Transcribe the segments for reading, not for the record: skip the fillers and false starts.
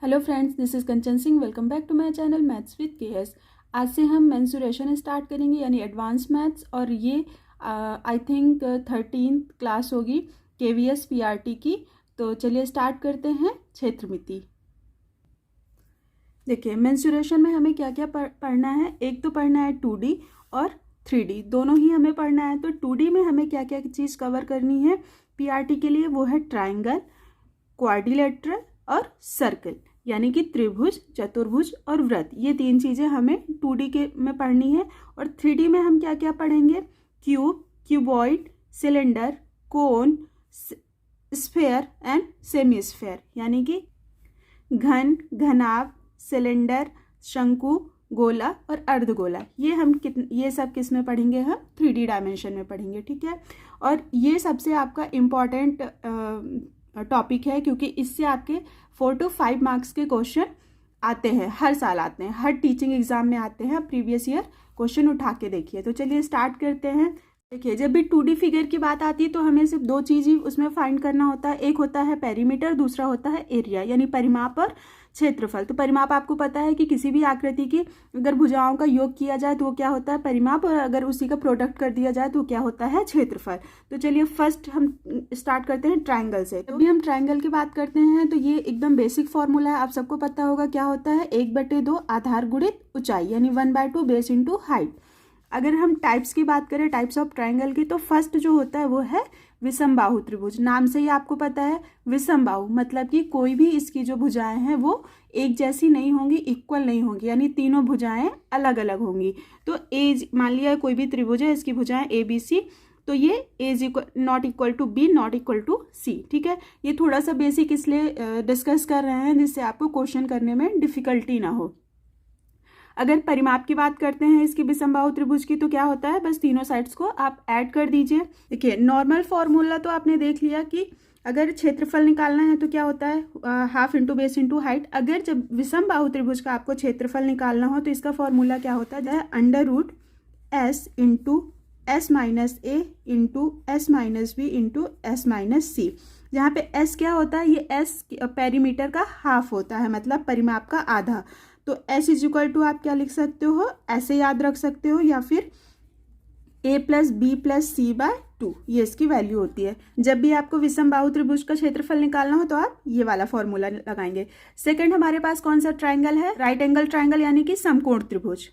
Hello friends, this is Kanchan Singh. Welcome back to my channel maths with KS. आज से हम mensuration start करेंगे यानी एडवांस मैथ्स, और ये आई थिंक 13th क्लास होगी केवीएस पीआरटी की। तो चलिए स्टार्ट करते हैं। क्षेत्रमिति। देखिए, मेंसुरेशन में हमें क्या क्या पढ़ना है। एक तो पढ़ना है 2D और 3D, दोनों ही हमें पढ़ना है। तो 2D में हमें क्या क्या चीज़ कवर करनी है पीआरटी के लिए, वो है ट्राइंगल, क्वाड्रिलेटरल और सर्कल, यानी कि त्रिभुज, चतुर्भुज और वृत्त। ये तीन चीज़ें हमें 2D के में पढ़नी है। और 3D में हम क्या क्या पढ़ेंगे, cube, cuboid, cylinder, cone, sphere and semi sphere, यानी कि घन, घनाभ, सिलेंडर, शंकु, गोला और अर्धगोला। ये सब किस में पढ़ेंगे, हम 3D डायमेंशन में पढ़ेंगे, ठीक है। और ये सबसे आपका इम्पॉर्टेंट टॉपिक है, क्योंकि इससे आपके 4 to 5 मार्क्स के क्वेश्चन आते हैं, हर साल आते हैं, हर टीचिंग एग्जाम में आते हैं। प्रीवियस ईयर क्वेश्चन उठा के देखिए। तो चलिए स्टार्ट करते हैं। देखिए, जब भी 2D फिगर की बात आती है तो हमें सिर्फ दो चीज़ ही उसमें फाइंड करना होता है। एक होता है पेरीमीटर, दूसरा होता है एरिया, यानी परिमाप और क्षेत्रफल। तो परिमाप आपको पता है कि किसी भी आकृति की अगर भुजाओं का योग किया जाए तो वो क्या होता है, परिमाप, और अगर उसी का प्रोडक्ट कर दिया जाए तो क्या होता है, क्षेत्रफल। तो चलिए फर्स्ट हम स्टार्ट करते हैं ट्राइंगल से। जब भी हम ट्राइंगल की बात करते हैं तो ये एकदम बेसिक फॉर्मूला है, आप सबको पता होगा क्या होता है, 1/2 आधार गुणित ऊंचाई, यानी 1/2 बेस इंटू हाइट। अगर हम टाइप्स की बात करें, टाइप्स ऑफ ट्राइंगल की, तो फर्स्ट जो होता है वो है विषमबाहु त्रिभुज। नाम से ही आपको पता है विषमबाहु मतलब कि कोई भी इसकी जो भुजाएं हैं वो एक जैसी नहीं होंगी, इक्वल नहीं होंगी, यानी तीनों भुजाएं अलग अलग होंगी। तो मान लिया कोई भी त्रिभुज है, इसकी भुजाएं ABC, तो ये A not equal to B not equal to C, ठीक है। ये थोड़ा सा बेसिक इसलिए डिस्कस कर रहे हैं जिससे आपको क्वेश्चन करने में डिफिकल्टी ना हो। अगर परिमाप की बात करते हैं इसकी विषमबाहु त्रिभुज की, तो क्या होता है, बस तीनों साइड्स को आप ऐड कर दीजिए। देखिए, नॉर्मल फॉर्मूला तो आपने देख लिया कि अगर क्षेत्रफल निकालना है तो क्या होता है, half into base into height. अगर जब विषमबाहु त्रिभुज का आपको क्षेत्रफल निकालना हो तो इसका फॉर्मूला क्या होता है, √S into S minus A into S minus B into S minus C। जहाँ पे S क्या होता है, ये S पेरीमीटर का हाफ होता है, मतलब परिमाप का आधा। तो S इज इक्वल टू आप क्या लिख सकते हो, ऐसे याद रख सकते हो, या फिर A plus B plus C/2, ये इसकी वैल्यू होती है। जब भी आपको विषमबाहु त्रिभुज का क्षेत्रफल निकालना हो तो आप ये वाला फॉर्मूला लगाएंगे। सेकंड हमारे पास कौन सा ट्राइंगल है, राइट एंगल ट्राइंगल, यानी कि समकोण त्रिभुज।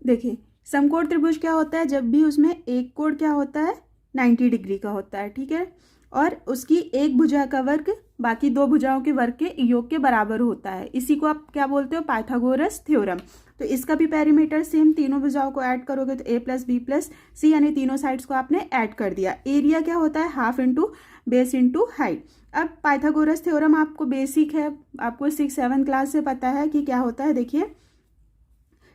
देखिए, समकोण त्रिभुज क्या होता है, जब भी उसमें एक कोण क्या होता है, 90 डिग्री का होता है, ठीक है, और उसकी एक भुजा का वर्ग बाकी दो भुजाओं के वर्ग के योग के बराबर होता है। इसी को आप क्या बोलते हो, पाइथागोरस थ्योरम। तो इसका भी पेरीमीटर सेम, तीनों भुजाओं को ऐड करोगे तो A plus B plus C, यानी तीनों साइड्स को आपने ऐड कर दिया। एरिया क्या होता है, half into base into height. अब पाइथागोरस थ्योरम आपको बेसिक है, आपको 6-7 क्लास से पता है कि क्या होता है। देखिए,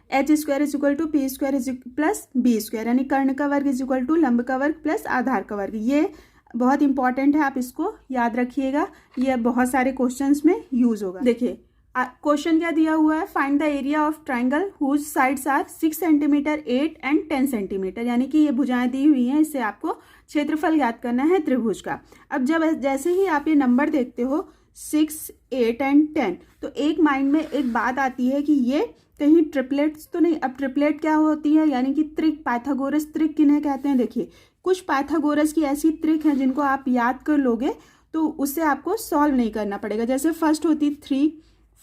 h² is equal to P² plus B², यानी कर्ण का वर्ग इज इक्वल टू लंब का वर्ग प्लस आधार का वर्ग। ये बहुत इंपॉर्टेंट है, आप इसको याद रखिएगा, ये बहुत सारे क्वेश्चंस में यूज होगा। देखिए, क्वेश्चन क्या दिया हुआ है, find the area of triangle whose sides are 6 centimetre, 8 and 10 centimetre, यानी कि ये भुजाएं दी हुई हैं, इससे आपको क्षेत्रफल ज्ञात करना है त्रिभुज का। अब जैसे ही आप ये नंबर देखते हो 6, 8 एंड 10, तो एक माइंड में एक बात आती है कि ये कहीं ट्रिपलेट्स तो नहीं। अब ट्रिपलेट क्या होती है, यानी कि त्रिक, पाइथागोरस त्रिक किन्हें कहते हैं। देखिए, कुछ पाइथागोरस की ऐसी त्रिक हैं जिनको आप याद कर लोगे तो उससे आपको सॉल्व नहीं करना पड़ेगा। जैसे फर्स्ट होती 3,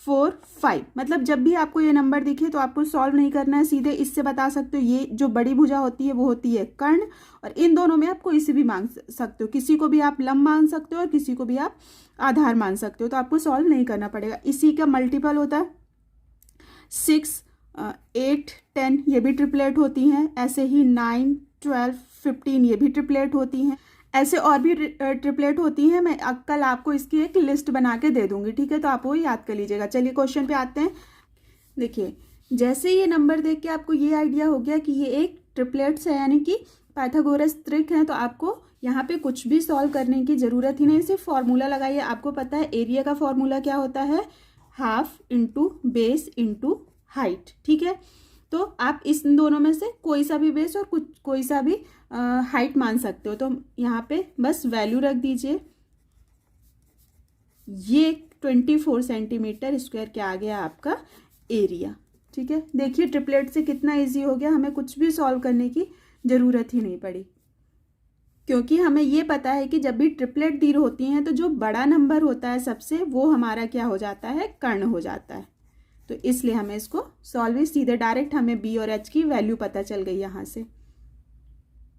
4, 5, मतलब जब भी आपको ये नंबर दिखे तो आपको सॉल्व नहीं करना है, सीधे इससे बता सकते हो ये जो बड़ी भुजा होती है वो होती है कर्ण, और इन दोनों में आप कोई सी भी मान सकते हो, किसी को भी आप लंब मान सकते हो और किसी को भी आप आधार मान सकते हो, तो आपको सॉल्व नहीं करना पड़ेगा। इसी का मल्टीपल होता है 6, 8, 10, ये भी ट्रिपलेट होती हैं। ऐसे ही 9, 12, 15, ये भी ट्रिपलेट होती हैं। ऐसे और भी ट्रिपलेट होती हैं, मैं कल आपको इसकी एक लिस्ट बना के दे दूंगी, ठीक है, तो आप वो याद कर लीजिएगा। चलिए क्वेश्चन पे आते हैं। देखिए, जैसे ये नंबर देख के आपको ये आइडिया हो गया कि ये एक ट्रिपलेट्स है, यानी कि पाइथागोरस त्रिक है, तो आपको यहाँ पे कुछ भी सॉल्व करने की जरूरत ही नहीं, सिर्फ फॉर्मूला लगाइए। आपको पता है एरिया का फॉर्मूला क्या होता है, half into base into height, ठीक है। तो आप इस दोनों में से कोई सा भी बेस और कोई सा भी हाइट मान सकते हो। तो यहाँ पे बस वैल्यू रख दीजिए। ये 24 सेंटीमीटर स्क्वायर क्या आ गया आपका एरिया। ठीक है, देखिए ट्रिपलेट से कितना इजी हो गया, हमें कुछ भी सॉल्व करने की ज़रूरत ही नहीं पड़ी, क्योंकि हमें ये पता है कि जब भी ट्रिपलेट दी होती हैं तो जो बड़ा नंबर होता है सबसे, वो हमारा क्या हो जाता है, कर्ण हो जाता है। तो इसलिए हमें इसको सॉल्व ही सीधे डायरेक्ट हमें बी और एच की वैल्यू पता चल गई यहाँ से।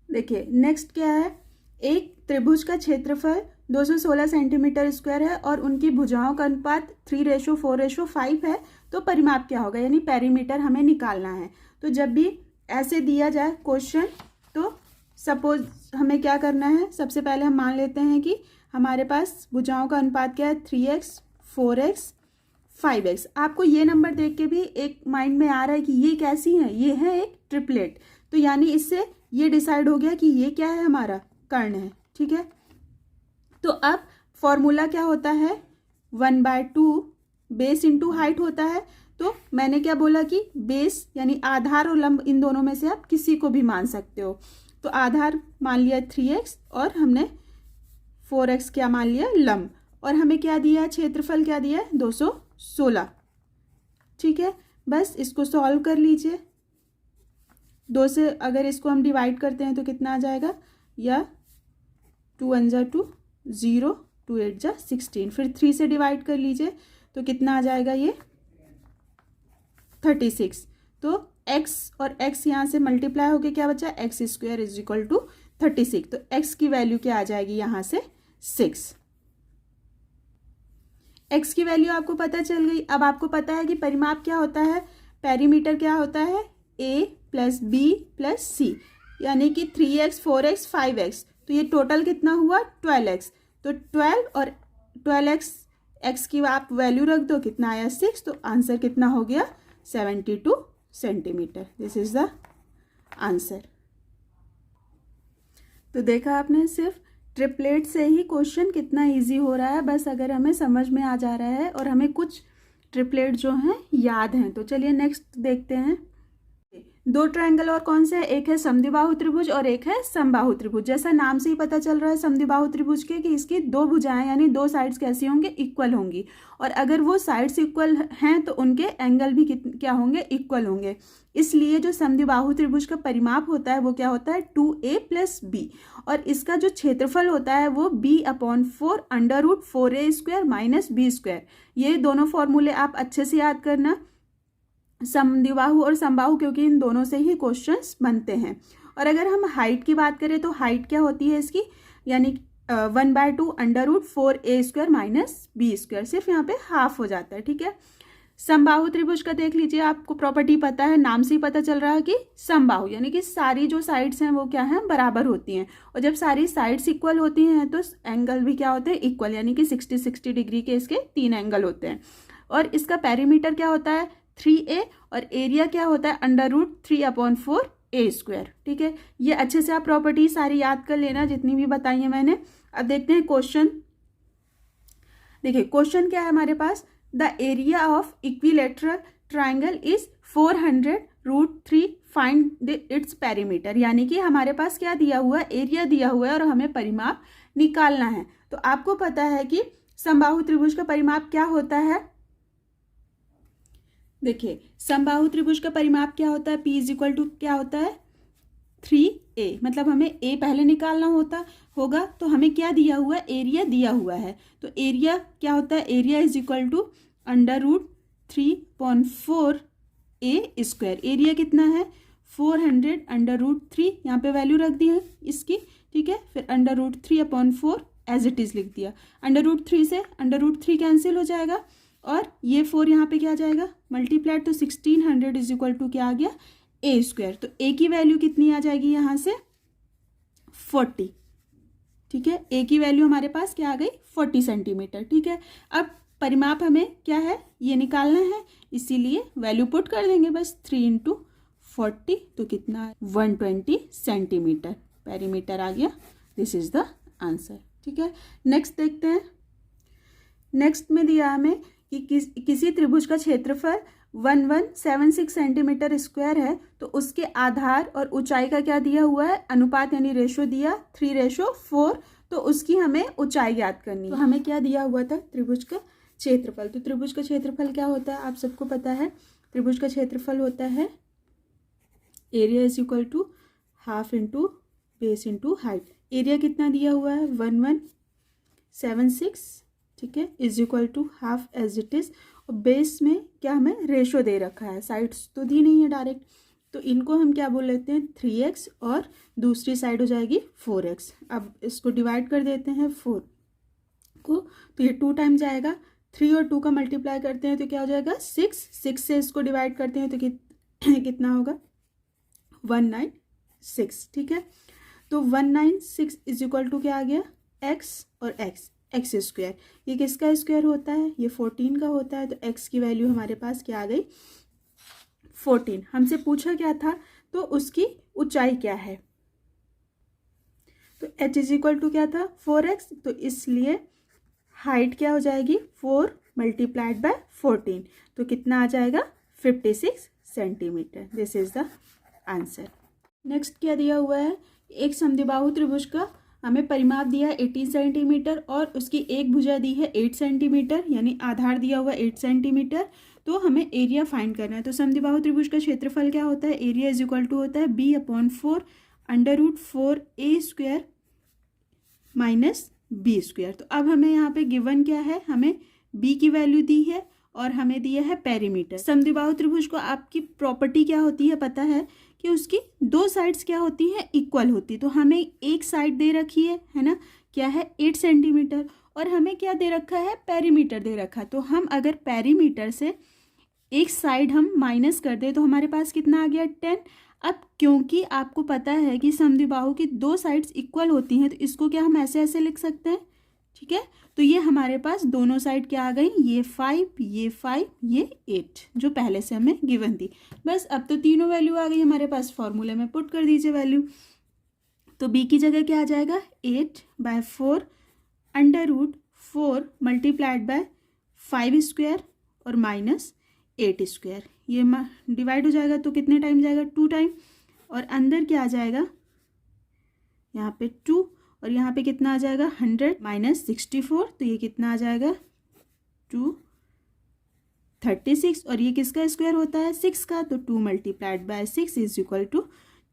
देखिए नेक्स्ट क्या है, एक त्रिभुज का क्षेत्रफल 216 सेंटीमीटर स्क्वायर है और उनकी भुजाओं का अनुपात 3:4:5 है, तो परिमाप क्या होगा, यानी पेरीमीटर हमें निकालना है। तो जब भी ऐसे दिया जाए क्वेश्चन, तो सपोज हमें क्या करना है, सबसे पहले हम मान लेते हैं कि हमारे पास भुजाओं का अनुपात क्या है, 3x 4x 5x। आपको ये नंबर देख के भी एक माइंड में आ रहा है कि ये कैसी है, ये है एक ट्रिपलेट, तो यानी इससे ये डिसाइड हो गया कि ये क्या है, हमारा कर्ण है। ठीक है, तो अब फॉर्मूला क्या होता है, 1/2 बेस इंटू हाइट होता है। तो मैंने क्या बोला कि बेस यानी आधार और लंब, इन दोनों में से आप किसी को भी मान सकते हो। तो आधार मान लिया 3x और हमने 4x क्या मान लिया, लंब, और हमें क्या दिया है, क्षेत्रफल क्या दिया है, 216। ठीक है, बस इसको सॉल्व कर लीजिए। 2 से अगर इसको हम डिवाइड करते हैं तो कितना आ जाएगा, या 2 1 जा 2 0 2 8 जा 16, फिर 3 से डिवाइड कर लीजिए तो कितना आ जाएगा, ये 36। तो x और x यहाँ से मल्टीप्लाई होके क्या बचा, x² इज इक्वल टू 36। तो x की वैल्यू क्या आ जाएगी यहाँ से, 6। x की वैल्यू आपको पता चल गई। अब आपको पता है कि परिमाप क्या होता है, पेरीमीटर क्या होता है, a + b + c, यानी कि 3x 4x 5x। तो ये टोटल कितना हुआ, 12x। तो 12 और 12x, x की आप वैल्यू रख दो, कितना आया, 6। तो आंसर कितना हो गया, 72 centimetre. This is the answer. तो देखा आपने, सिर्फ ट्रिपलेट से ही क्वेश्चन कितना इजी हो रहा है, बस अगर हमें समझ में आ जा रहा है और हमें कुछ ट्रिपलेट जो हैं याद हैं। तो चलिए नेक्स्ट देखते हैं। 2 ट्रायंगल और कौन से हैं, एक है समद्विबाहु त्रिभुज और एक है समबाहु त्रिभुज। जैसा नाम से ही पता चल रहा है समद्विबाहु त्रिभुज के कि इसकी 2 भुजाएं यानी 2 साइड्स कैसी होंगे, इक्वल होंगी, और अगर वो साइड्स इक्वल हैं तो उनके एंगल भी क्या होंगे, इक्वल होंगे। इसलिए जो समद्विबाहु त्रिभुज का परिमाप होता है वो क्या होता है, 2a + b, और इसका जो क्षेत्रफल होता है वो b/4 √4a² - b²। ये दोनों फॉर्मूले आप अच्छे से याद करना, समद्विबाहु और समबाहु, क्योंकि इन दोनों से ही क्वेश्चंस बनते हैं। और अगर हम हाइट की बात करें तो हाइट क्या होती है इसकी, यानी 1/2 √4a² - b², सिर्फ यहाँ पे हाफ हो जाता है। ठीक है, समबाहु त्रिभुज का देख लीजिए, आपको प्रॉपर्टी पता है, नाम से ही पता चल रहा है कि समबाहु यानी कि सारी जो साइड्स हैं वो क्या हैं, बराबर होती हैं, और जब सारी साइड्स इक्वल होती हैं तो एंगल भी क्या होते हैं, इक्वल, यानी कि 60 डिग्री के इसके 3 एंगल होते हैं। और इसका पेरीमीटर क्या होता है, 3a, और एरिया क्या होता है, √3/4a²। ठीक है, ये अच्छे से आप प्रॉपर्टी सारी याद कर लेना, जितनी भी बताई है मैंने। अब देखते हैं क्वेश्चन। देखिए क्वेश्चन क्या है हमारे पास, the area of equilateral triangle is 400 √3, find its perimeter. यानी कि हमारे पास क्या दिया हुआ है, एरिया दिया हुआ है और हमें परिमाप निकालना है। तो आपको पता है कि समबाहु त्रिभुज का परिमाप क्या होता है। देखिए समबाहु त्रिभुज का परिमाप क्या होता है, P = क्या होता है, 3a, मतलब हमें a पहले निकालना होगा। तो हमें क्या दिया हुआ है, एरिया दिया हुआ है। तो एरिया क्या होता है, एरिया = √3/4a²। एरिया कितना है, 400 √3, यहाँ पे वैल्यू रख दी है इसकी। ठीक है, फिर √3/4 एज इट इज़ लिख दिया। √3 से √3 कैंसिल हो जाएगा, और ये 4 यहाँ पे क्या आ जाएगा, मल्टीप्लाइड, तो 1600 = क्या आ गया, a²। तो a की वैल्यू कितनी आ जाएगी यहाँ से, 40। ठीक है, a की वैल्यू हमारे पास क्या आ गई, 40 सेंटीमीटर। ठीक है, अब परिमाप हमें क्या है, ये निकालना है, इसीलिए वैल्यू पुट कर देंगे बस, 3 × 40, तो कितना, 120 सेंटीमीटर पेरीमीटर आ गया। This is the answer. ठीक है, नेक्स्ट देखते हैं। नेक्स्ट में दिया हमें कि किसी त्रिभुज का क्षेत्रफल 1176 सेंटीमीटर स्क्वायर है, तो उसके आधार और ऊंचाई का क्या दिया हुआ है, अनुपात यानी रेशो दिया 3:4। तो उसकी हमें ऊंचाई याद करनी है। तो हमें क्या दिया हुआ था, त्रिभुज का क्षेत्रफल। तो त्रिभुज का क्षेत्रफल क्या होता है आप सबको पता है। त्रिभुज का क्षेत्रफल होता है area is equal to half into base into height. Area कितना दिया हुआ है 1176, ठीक है, is equal to half as it is. और बेस में क्या हमें रेशो दे रखा है, साइड्स तो दी नहीं है डायरेक्ट, तो इनको हम क्या बोल लेते हैं 3x और दूसरी साइड हो जाएगी 4x। अब इसको डिवाइड कर देते हैं 4 को, तो ये 2 टाइम जाएगा। 3 और 2 का मल्टीप्लाई करते हैं तो क्या हो जाएगा 6। 6 से इसको डिवाइड करते हैं तो कितना होगा 196, ठीक है। तो 196 इज इक्वल टू क्या आ गया x और x स्क्वायर। ये किसका स्क्वायर होता है, ये 14 का होता है। तो x की वैल्यू हमारे पास क्या आ गई 14। हमसे पूछा क्या था, तो उसकी ऊंचाई क्या है, तो h इज इक्वल टू क्या था 4x, तो इसलिए हाइट क्या हो जाएगी 4 मल्टीप्लाइड बाय 14, तो कितना आ जाएगा 56 centimetre. This is the answer. Next क्या दिया हुआ है, एक समद्विबाहु त्रिभुज का हमें परिमाप दिया है 18 सेंटीमीटर और उसकी एक भुजा दी है 8 सेंटीमीटर, यानी आधार दिया हुआ 8 सेंटीमीटर। तो हमें एरिया फाइंड करना है। तो समद्विबाहु त्रिभुज का क्षेत्रफल क्या होता है, एरिया इज इक्वल टू होता है b/4 √4a² माइनस b²। तो अब हमें यहाँ पे गिवन क्या है, हमें b की वैल्यू दी है और हमें दिया है पेरीमीटर। समद्विबाहु त्रिभुज को आपकी प्रॉपर्टी क्या होती है पता है कि उसकी 2 साइड्स क्या होती हैं इक्वल होती। तो हमें एक साइड दे रखी है ना, क्या है 8 सेंटीमीटर, और हमें क्या दे रखा है पेरीमीटर दे रखा है। तो हम अगर पेरीमीटर से एक साइड हम माइनस कर दे तो हमारे पास कितना आ गया 10। अब क्योंकि आपको पता है कि समद्विबाहु की 2 साइड्स इक्वल होती हैं तो इसको क्या हम ऐसे ऐसे लिख सकते हैं, ठीक है। तो ये हमारे पास दोनों साइड क्या आ गई, ये 5, ये 5, ये 8 जो पहले से हमें गिवन थी। बस अब तो तीनों वैल्यू आ गई हमारे पास, फॉर्मूले में पुट कर दीजिए वैल्यू। तो b की जगह क्या आ जाएगा 8/4 √4 मल्टीप्लाइड बाय 5² और माइनस 8²। ये डिवाइड हो जाएगा तो कितने टाइम जाएगा 2 टाइम, और अंदर क्या आ जाएगा यहाँ पे 2 और यहाँ पे कितना आ जाएगा 100 माइनस 64, तो ये कितना आ जाएगा 236। और ये किसका स्क्वायर होता है 6 का, तो 2 multiplied by 6 is equal to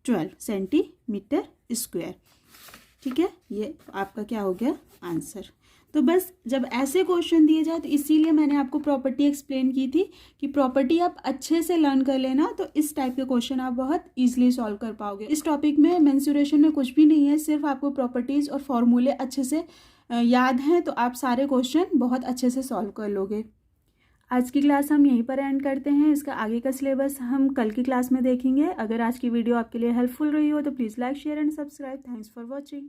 12 centimetre square, ठीक है। ये आपका क्या हो गया आंसर। तो बस जब ऐसे क्वेश्चन दिए जाए तो इसीलिए मैंने आपको प्रॉपर्टी एक्सप्लेन की थी कि प्रॉपर्टी आप अच्छे से लर्न कर लेना, तो इस टाइप के क्वेश्चन आप बहुत इजीली सॉल्व कर पाओगे। इस टॉपिक में मेंसुरेशन में कुछ भी नहीं है, सिर्फ आपको प्रॉपर्टीज़ और फॉर्मूले अच्छे से याद हैं तो आप सारे क्वेश्चन बहुत अच्छे से सॉल्व कर लोगे। आज की क्लास हम यहीं पर एंड करते हैं। इसका आगे का सिलेबस हम कल की क्लास में देखेंगे। अगर आज की वीडियो आपके लिए हेल्पफुल रही हो तो please like share and subscribe. Thanks for watching.